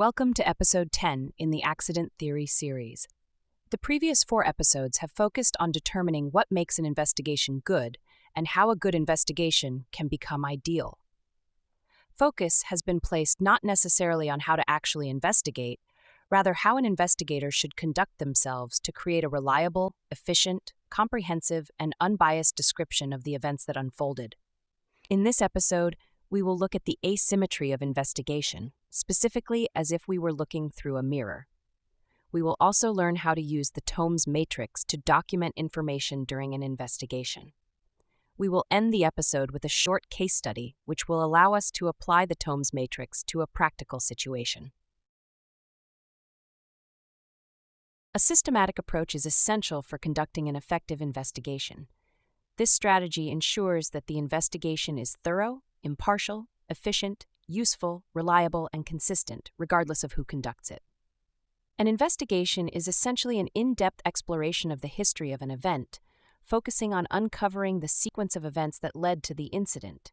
Welcome to Episode 10 in the Accident Theory series. The previous 4 episodes have focused on determining what makes an investigation good and how a good investigation can become ideal. Focus has been placed not necessarily on how to actually investigate, rather how an investigator should conduct themselves to create a reliable, efficient, comprehensive, and unbiased description of the events that unfolded. In this episode, we will look at the asymmetry of investigation, specifically as if we were looking through a mirror. We will also learn how to use the T.O.M.E.S matrix to document information during an investigation. We will end the episode with a short case study, which will allow us to apply the T.O.M.E.S matrix to a practical situation. A systematic approach is essential for conducting an effective investigation. This strategy ensures that the investigation is thorough, impartial, efficient, useful, reliable, and consistent, regardless of who conducts it. An investigation is essentially an in-depth exploration of the history of an event, focusing on uncovering the sequence of events that led to the incident.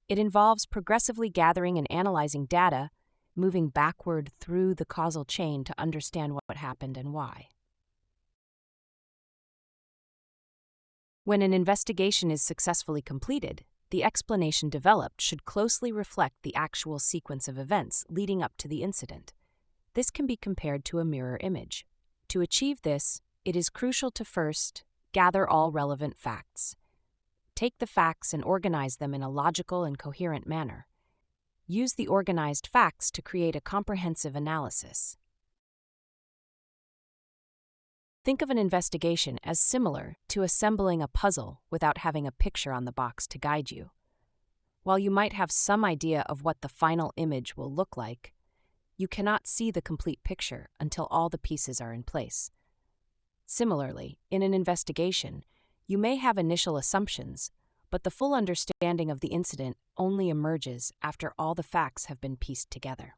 It involves progressively gathering and analyzing data, moving backward through the causal chain to understand what happened and why. When an investigation is successfully completed, the explanation developed should closely reflect the actual sequence of events leading up to the incident. This can be compared to a mirror image. To achieve this, it is crucial to first gather all relevant facts. Take the facts and organize them in a logical and coherent manner. Use the organized facts to create a comprehensive analysis. Think of an investigation as similar to assembling a puzzle without having a picture on the box to guide you. While you might have some idea of what the final image will look like, you cannot see the complete picture until all the pieces are in place. Similarly, in an investigation, you may have initial assumptions, but the full understanding of the incident only emerges after all the facts have been pieced together.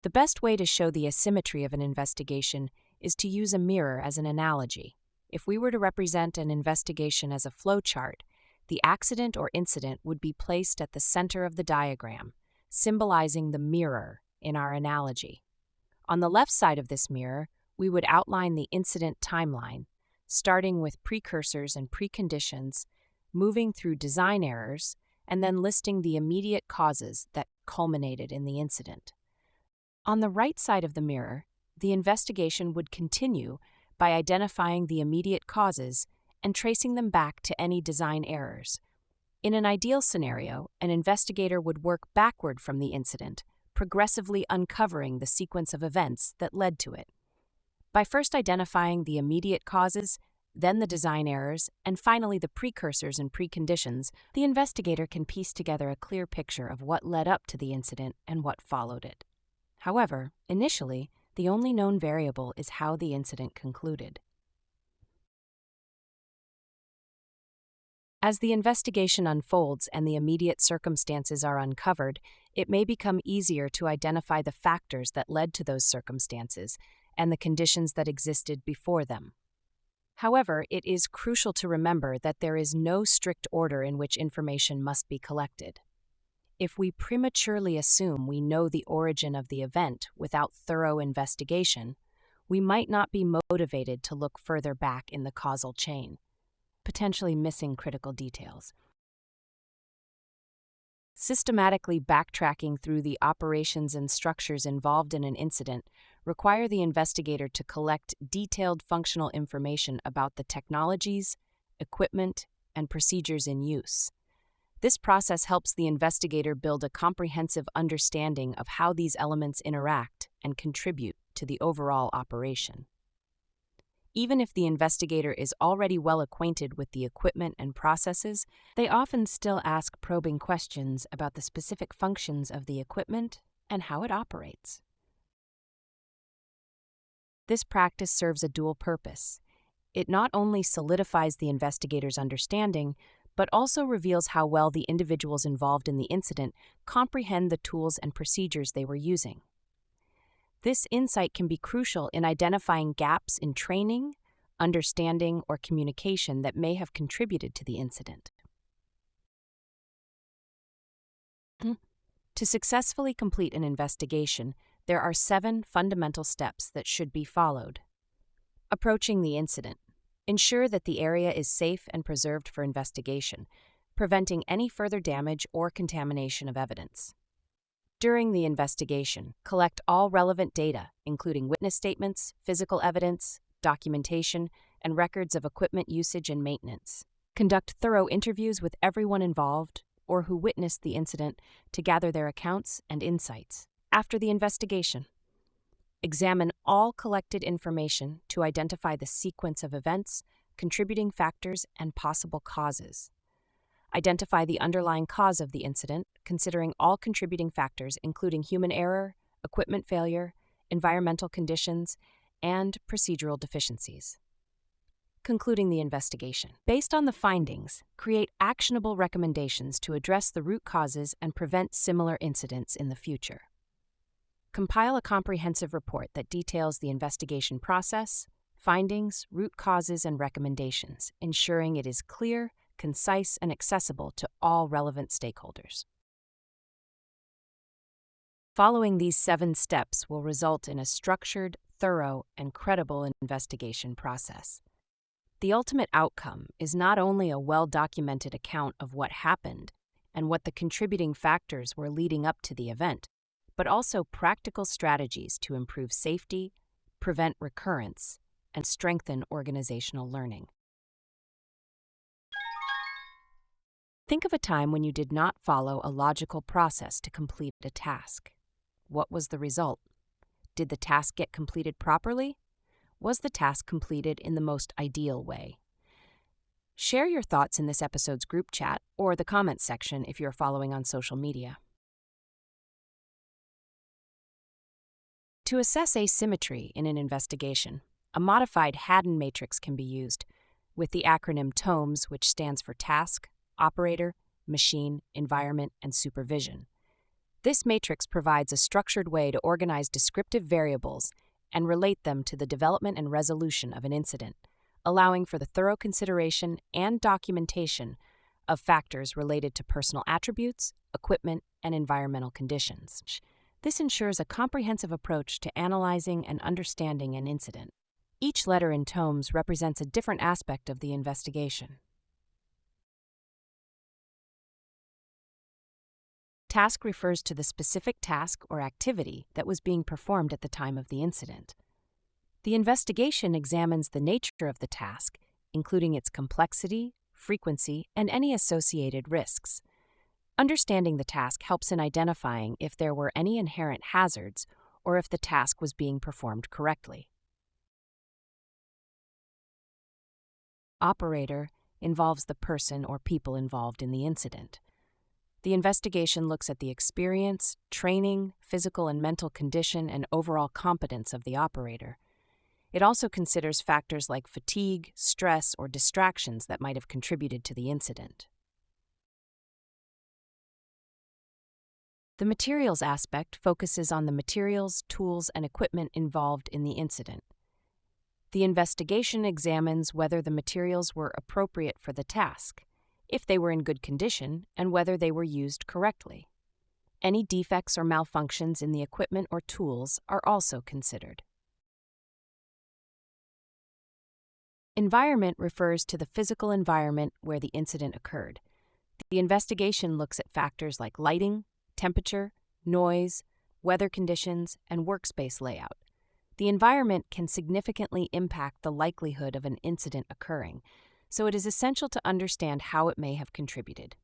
The best way to show the asymmetry of an investigation is to use a mirror as an analogy. If we were to represent an investigation as a flowchart, the accident or incident would be placed at the center of the diagram, symbolizing the mirror in our analogy. On the left side of this mirror, we would outline the incident timeline, starting with precursors and preconditions, moving through design errors, and then listing the immediate causes that culminated in the incident. On the right side of the mirror, the investigation would continue by identifying the immediate causes and tracing them back to any design errors. In an ideal scenario, an investigator would work backward from the incident, progressively uncovering the sequence of events that led to it. By first identifying the immediate causes, then the design errors, and finally the precursors and preconditions, the investigator can piece together a clear picture of what led up to the incident and what followed it. However, initially, the only known variable is how the incident concluded. As the investigation unfolds and the immediate circumstances are uncovered, it may become easier to identify the factors that led to those circumstances and the conditions that existed before them. However, it is crucial to remember that there is no strict order in which information must be collected. If we prematurely assume we know the origin of the event without thorough investigation, we might not be motivated to look further back in the causal chain, potentially missing critical details. Systematically backtracking through the operations and structures involved in an incident require the investigator to collect detailed functional information about the technologies, equipment, and procedures in use. This process helps the investigator build a comprehensive understanding of how these elements interact and contribute to the overall operation. Even if the investigator is already well acquainted with the equipment and processes, they often still ask probing questions about the specific functions of the equipment and how it operates. This practice serves a dual purpose. It not only solidifies the investigator's understanding, but also reveals how well the individuals involved in the incident comprehend the tools and procedures they were using. This insight can be crucial in identifying gaps in training, understanding, or communication that may have contributed to the incident. To successfully complete an investigation, there are 7 fundamental steps that should be followed. Approaching the incident. Ensure that the area is safe and preserved for investigation, preventing any further damage or contamination of evidence. During the investigation, collect all relevant data, including witness statements, physical evidence, documentation, and records of equipment usage and maintenance. Conduct thorough interviews with everyone involved or who witnessed the incident to gather their accounts and insights. After the investigation, examine all collected information to identify the sequence of events, contributing factors, and possible causes. Identify the underlying cause of the incident, considering all contributing factors including human error, equipment failure, environmental conditions, and procedural deficiencies. Concluding the investigation. Based on the findings, create actionable recommendations to address the root causes and prevent similar incidents in the future. Compile a comprehensive report that details the investigation process, findings, root causes, and recommendations, ensuring it is clear, concise, and accessible to all relevant stakeholders. Following these 7 steps will result in a structured, thorough, and credible investigation process. The ultimate outcome is not only a well-documented account of what happened and what the contributing factors were leading up to the event, but also practical strategies to improve safety, prevent recurrence, and strengthen organizational learning. Think of a time when you did not follow a logical process to complete a task. What was the result? Did the task get completed properly? Was the task completed in the most ideal way? Share your thoughts in this episode's group chat or the comments section if you're following on social media. To assess asymmetry in an investigation, a modified Haddon matrix can be used, with the acronym T.O.M.E.S, which stands for Task, Operator, Machine, Environment, and Supervision. This matrix provides a structured way to organize descriptive variables and relate them to the development and resolution of an incident, allowing for the thorough consideration and documentation of factors related to personal attributes, equipment, and environmental conditions. This ensures a comprehensive approach to analyzing and understanding an incident. Each letter in T.O.M.E.S represents a different aspect of the investigation. Task refers to the specific task or activity that was being performed at the time of the incident. The investigation examines the nature of the task, including its complexity, frequency, and any associated risks. Understanding the task helps in identifying if there were any inherent hazards or if the task was being performed correctly. Operator involves the person or people involved in the incident. The investigation looks at the experience, training, physical and mental condition, and overall competence of the operator. It also considers factors like fatigue, stress, or distractions that might have contributed to the incident. The materials aspect focuses on the materials, tools, and equipment involved in the incident. The investigation examines whether the materials were appropriate for the task, if they were in good condition, and whether they were used correctly. Any defects or malfunctions in the equipment or tools are also considered. Environment refers to the physical environment where the incident occurred. The investigation looks at factors like lighting, temperature, noise, weather conditions, and workspace layout. The environment can significantly impact the likelihood of an incident occurring, so it is essential to understand how it may have contributed.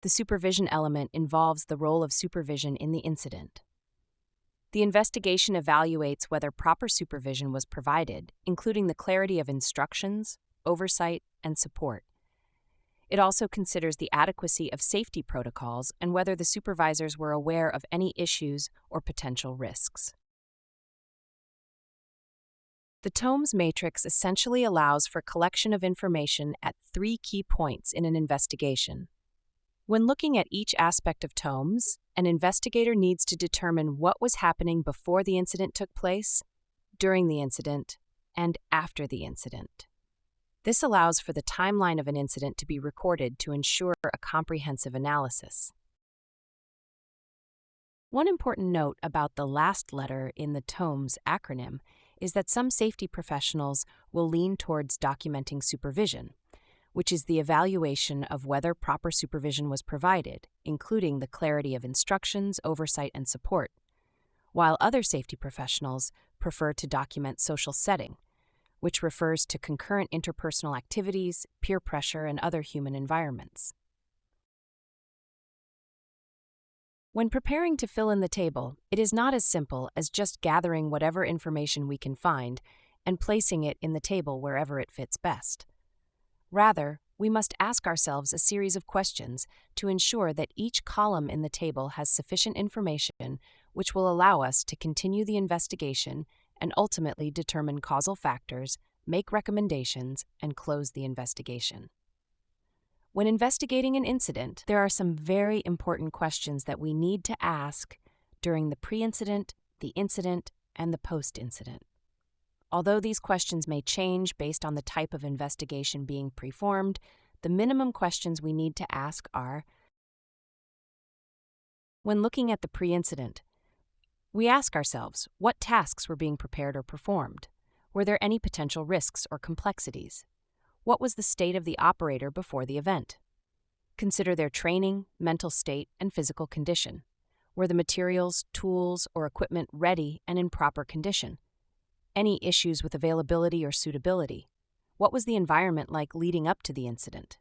The supervision element involves the role of supervision in the incident. The investigation evaluates whether proper supervision was provided, including the clarity of instructions, oversight, and support. It also considers the adequacy of safety protocols and whether the supervisors were aware of any issues or potential risks. The T.O.M.E.S matrix essentially allows for collection of information at 3 key points in an investigation. When looking at each aspect of T.O.M.E.S, an investigator needs to determine what was happening before the incident took place, during the incident, and after the incident. This allows for the timeline of an incident to be recorded to ensure a comprehensive analysis. One important note about the last letter in the T.O.M.E.S acronym is that some safety professionals will lean towards documenting supervision, which is the evaluation of whether proper supervision was provided, including the clarity of instructions, oversight, and support, while other safety professionals prefer to document social setting, which refers to concurrent interpersonal activities, peer pressure, and other human environments. When preparing to fill in the table, it is not as simple as just gathering whatever information we can find and placing it in the table wherever it fits best. Rather, we must ask ourselves a series of questions to ensure that each column in the table has sufficient information which will allow us to continue the investigation and ultimately determine causal factors, make recommendations, and close the investigation. When investigating an incident, there are some very important questions that we need to ask during the pre-incident, the incident, and the post-incident. Although these questions may change based on the type of investigation being performed, the minimum questions we need to ask are: when looking at the pre-incident, we ask ourselves what tasks were being prepared or performed. Were there any potential risks or complexities? What was the state of the operator before the event? Consider their training, mental state, and physical condition. Were the materials, tools, or equipment ready and in proper condition? Any issues with availability or suitability? What was the environment like leading up to the incident?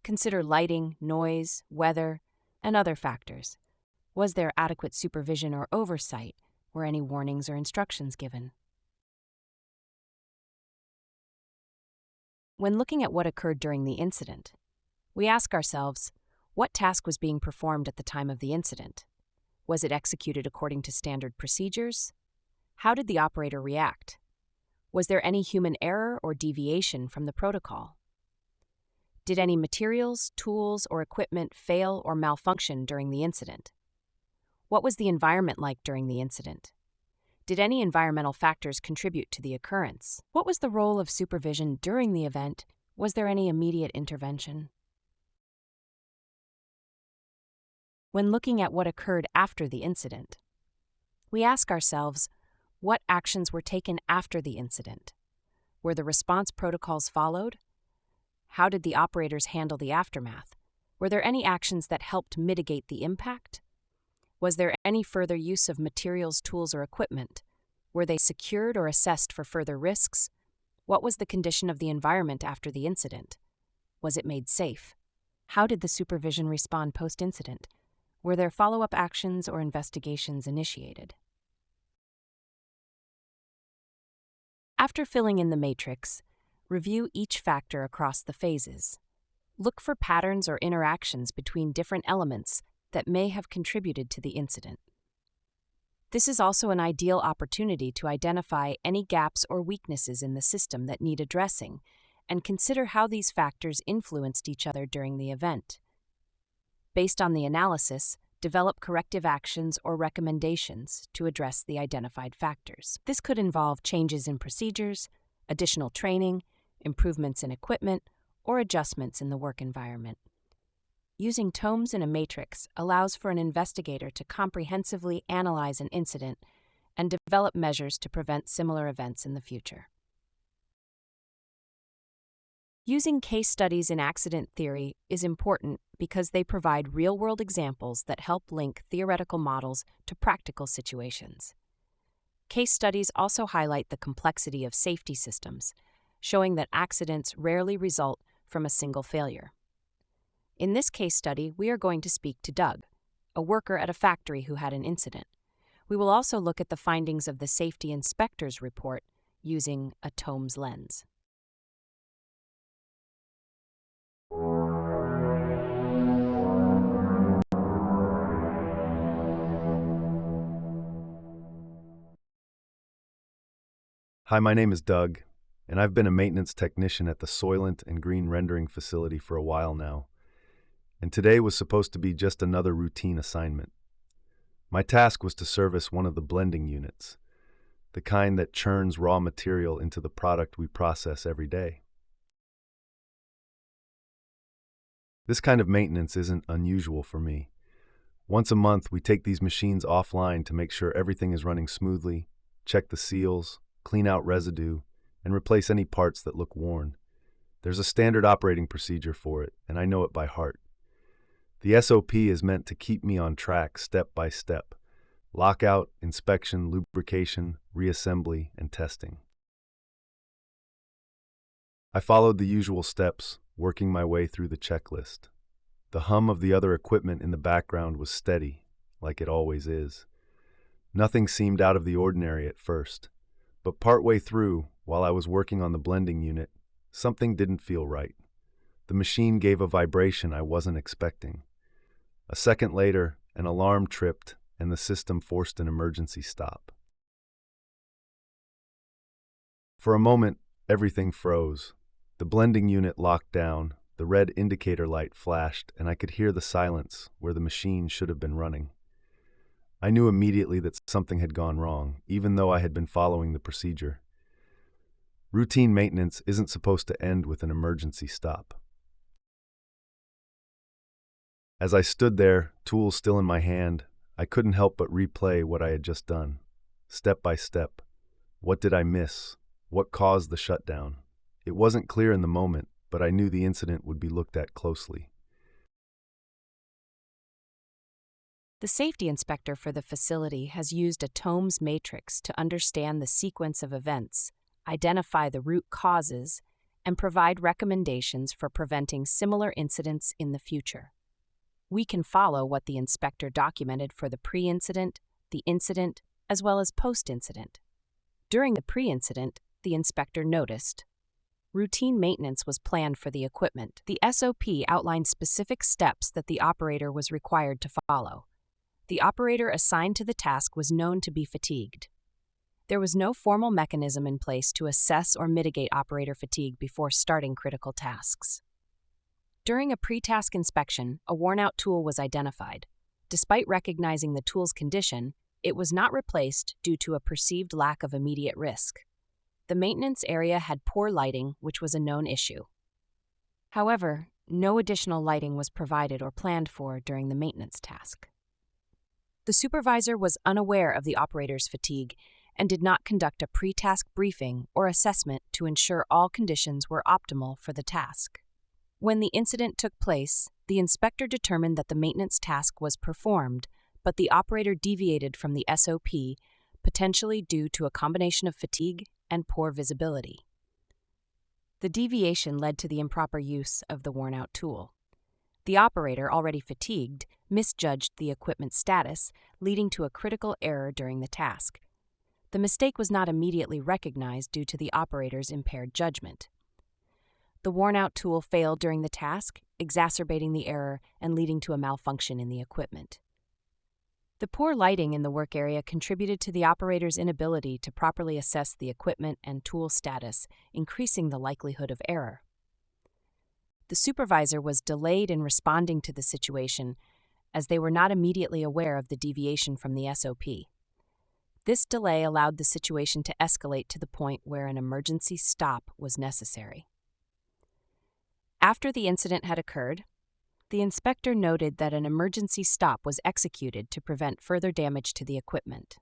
Consider lighting, noise, weather, and other factors. Was there adequate supervision or oversight? Were any warnings or instructions given? When looking at what occurred during the incident, we ask ourselves, what task was being performed at the time of the incident? Was it executed according to standard procedures? How did the operator react? Was there any human error or deviation from the protocol? Did any materials, tools, or equipment fail or malfunction during the incident? What was the environment like during the incident? Did any environmental factors contribute to the occurrence? What was the role of supervision during the event? Was there any immediate intervention? When looking at what occurred after the incident, we ask ourselves, what actions were taken after the incident? Were the response protocols followed? How did the operators handle the aftermath? Were there any actions that helped mitigate the impact? Was there any further use of materials, tools, or equipment? Were they secured or assessed for further risks? What was the condition of the environment after the incident? Was it made safe? How did the supervision respond post-incident? Were there follow-up actions or investigations initiated? After filling in the matrix, review each factor across the phases. Look for patterns or interactions between different elements that may have contributed to the incident. This is also an ideal opportunity to identify any gaps or weaknesses in the system that need addressing, and consider how these factors influenced each other during the event. Based on the analysis, develop corrective actions or recommendations to address the identified factors. This could involve changes in procedures, additional training, improvements in equipment, or adjustments in the work environment. Using T.O.M.E.S in a matrix allows for an investigator to comprehensively analyze an incident and develop measures to prevent similar events in the future. Using case studies in accident theory is important because they provide real-world examples that help link theoretical models to practical situations. Case studies also highlight the complexity of safety systems, showing that accidents rarely result from a single failure. In this case study, we are going to speak to Doug, a worker at a factory who had an incident. We will also look at the findings of the safety inspector's report using a T.O.M.E.S lens. Hi, my name is Doug, and I've been a maintenance technician at the Soylent and Green Rendering facility for a while now. And today was supposed to be just another routine assignment. My task was to service one of the blending units, the kind that churns raw material into the product we process every day. This kind of maintenance isn't unusual for me. Once a month, we take these machines offline to make sure everything is running smoothly, check the seals, clean out residue, and replace any parts that look worn. There's a standard operating procedure for it, and I know it by heart. The SOP is meant to keep me on track step by step: lockout, inspection, lubrication, reassembly, and testing. I followed the usual steps, working my way through the checklist. The hum of the other equipment in the background was steady, like it always is. Nothing seemed out of the ordinary at first, but partway through, while I was working on the blending unit, something didn't feel right. The machine gave a vibration I wasn't expecting. A second later, an alarm tripped and the system forced an emergency stop. For a moment, everything froze. The blending unit locked down, the red indicator light flashed, and I could hear the silence where the machine should have been running. I knew immediately that something had gone wrong, even though I had been following the procedure. Routine maintenance isn't supposed to end with an emergency stop. As I stood there, tools still in my hand, I couldn't help but replay what I had just done. Step by step. What did I miss? What caused the shutdown? It wasn't clear in the moment, but I knew the incident would be looked at closely. The safety inspector for the facility has used a T.O.M.E.S matrix to understand the sequence of events, identify the root causes, and provide recommendations for preventing similar incidents in the future. We can follow what the inspector documented for the pre-incident, the incident, as well as post-incident. During the pre-incident, the inspector noticed routine maintenance was planned for the equipment. The SOP outlined specific steps that the operator was required to follow. The operator assigned to the task was known to be fatigued. There was no formal mechanism in place to assess or mitigate operator fatigue before starting critical tasks. During a pre-task inspection, a worn-out tool was identified. Despite recognizing the tool's condition, it was not replaced due to a perceived lack of immediate risk. The maintenance area had poor lighting, which was a known issue. However, no additional lighting was provided or planned for during the maintenance task. The supervisor was unaware of the operator's fatigue and did not conduct a pre-task briefing or assessment to ensure all conditions were optimal for the task. When the incident took place, the inspector determined that the maintenance task was performed, but the operator deviated from the SOP, potentially due to a combination of fatigue and poor visibility. The deviation led to the improper use of the worn-out tool. The operator, already fatigued, misjudged the equipment's status, leading to a critical error during the task. The mistake was not immediately recognized due to the operator's impaired judgment. The worn-out tool failed during the task, exacerbating the error and leading to a malfunction in the equipment. The poor lighting in the work area contributed to the operator's inability to properly assess the equipment and tool status, increasing the likelihood of error. The supervisor was delayed in responding to the situation as they were not immediately aware of the deviation from the SOP. This delay allowed the situation to escalate to the point where an emergency stop was necessary. After the incident had occurred, the inspector noted that an emergency stop was executed to prevent further damage to the equipment.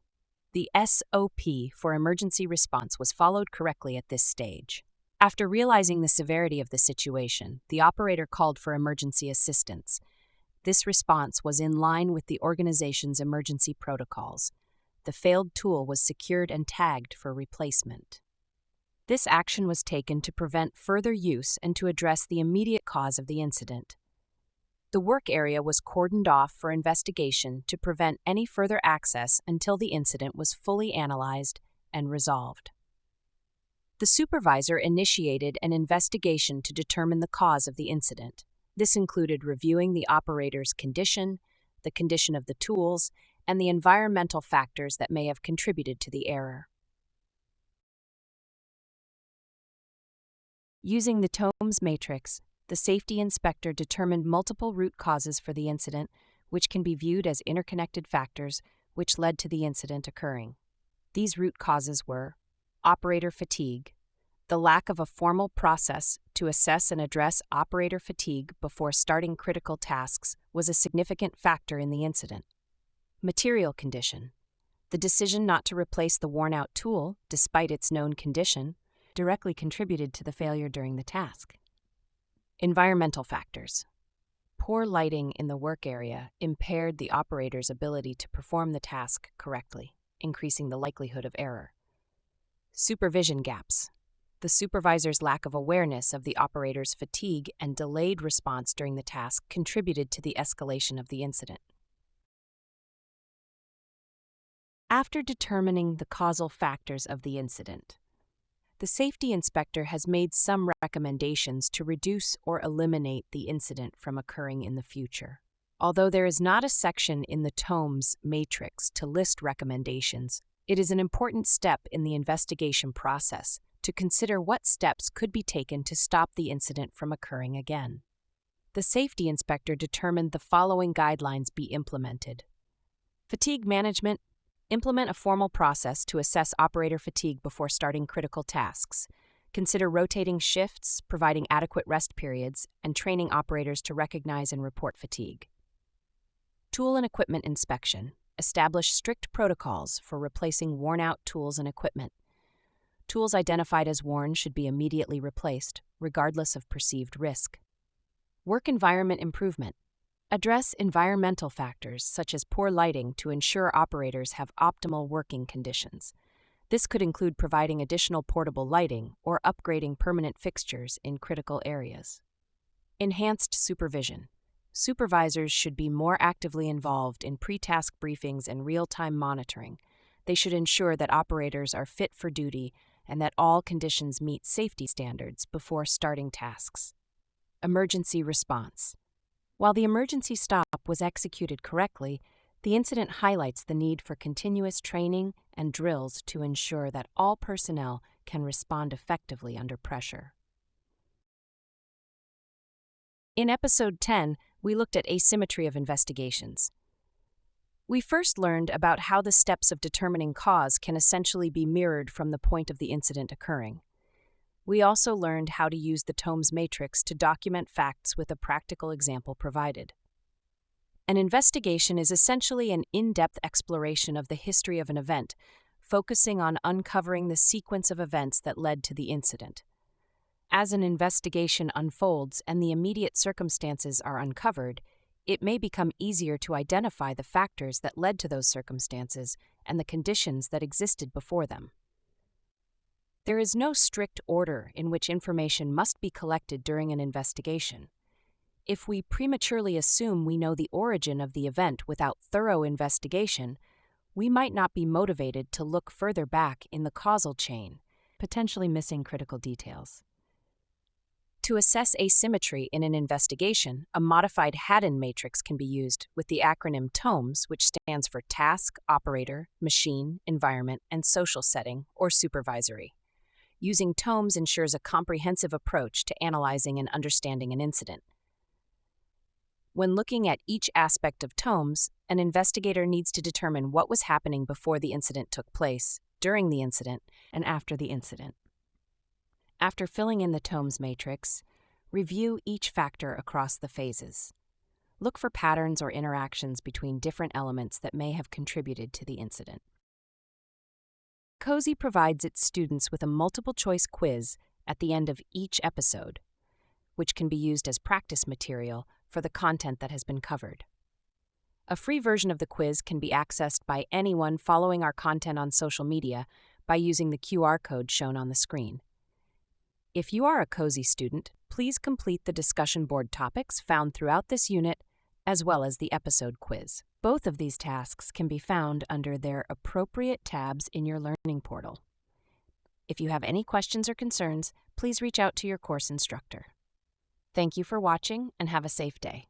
The SOP for emergency response was followed correctly at this stage. After realizing the severity of the situation, the operator called for emergency assistance. This response was in line with the organization's emergency protocols. The failed tool was secured and tagged for replacement. This action was taken to prevent further use and to address the immediate cause of the incident. The work area was cordoned off for investigation to prevent any further access until the incident was fully analyzed and resolved. The supervisor initiated an investigation to determine the cause of the incident. This included reviewing the operator's condition, the condition of the tools, and the environmental factors that may have contributed to the error. Using the T.O.M.E.S matrix, the safety inspector determined multiple root causes for the incident, which can be viewed as interconnected factors which led to the incident occurring. These root causes were operator fatigue, The lack of a formal process to assess and address operator fatigue before starting critical tasks was a significant factor in the incident. Material condition. The decision not to replace the worn-out tool, despite its known condition, directly contributed to the failure during the task. Environmental factors. Poor lighting in the work area impaired the operator's ability to perform the task correctly, increasing the likelihood of error. Supervision gaps. The supervisor's lack of awareness of the operator's fatigue and delayed response during the task contributed to the escalation of the incident. After determining the causal factors of the incident, the safety inspector has made some recommendations to reduce or eliminate the incident from occurring in the future. Although there is not a section in the T.O.M.E.S matrix to list recommendations, it is an important step in the investigation process to consider what steps could be taken to stop the incident from occurring again. The safety inspector determined the following guidelines be implemented. Fatigue management. Implement a formal process to assess operator fatigue before starting critical tasks. Consider rotating shifts, providing adequate rest periods, and training operators to recognize and report fatigue. Tool and equipment inspection. Establish strict protocols for replacing worn-out tools and equipment. Tools identified as worn should be immediately replaced, regardless of perceived risk. Work environment improvement. Address environmental factors such as poor lighting to ensure operators have optimal working conditions. This could include providing additional portable lighting or upgrading permanent fixtures in critical areas. Enhanced supervision. Supervisors should be more actively involved in pre-task briefings and real-time monitoring. They should ensure that operators are fit for duty and that all conditions meet safety standards before starting tasks. Emergency response. While the emergency stop was executed correctly, the incident highlights the need for continuous training and drills to ensure that all personnel can respond effectively under pressure. In Episode 10, we looked at asymmetry of investigations. We first learned about how the steps of determining cause can essentially be mirrored from the point of the incident occurring. We also learned how to use the T.O.M.E.S matrix to document facts with a practical example provided. An investigation is essentially an in-depth exploration of the history of an event, focusing on uncovering the sequence of events that led to the incident. As an investigation unfolds and the immediate circumstances are uncovered, it may become easier to identify the factors that led to those circumstances and the conditions that existed before them. There is no strict order in which information must be collected during an investigation. If we prematurely assume we know the origin of the event without thorough investigation, we might not be motivated to look further back in the causal chain, potentially missing critical details. To assess asymmetry in an investigation, a modified Haddon matrix can be used with the acronym T.O.M.E.S, which stands for Task, Operator, Machine, Environment, and Social Setting, or Supervisory. Using T.O.M.E.S ensures a comprehensive approach to analyzing and understanding an incident. When looking at each aspect of T.O.M.E.S, an investigator needs to determine what was happening before the incident took place, during the incident, and after the incident. After filling in the T.O.M.E.S matrix, review each factor across the phases. Look for patterns or interactions between different elements that may have contributed to the incident. COHSI provides its students with a multiple-choice quiz at the end of each episode, which can be used as practice material for the content that has been covered. A free version of the quiz can be accessed by anyone following our content on social media by using the QR code shown on the screen. If you are a COHSI student, please complete the discussion board topics found throughout this unit, as well as the episode quiz. Both of these tasks can be found under their appropriate tabs in your learning portal. If you have any questions or concerns, please reach out to your course instructor. Thank you for watching and have a safe day.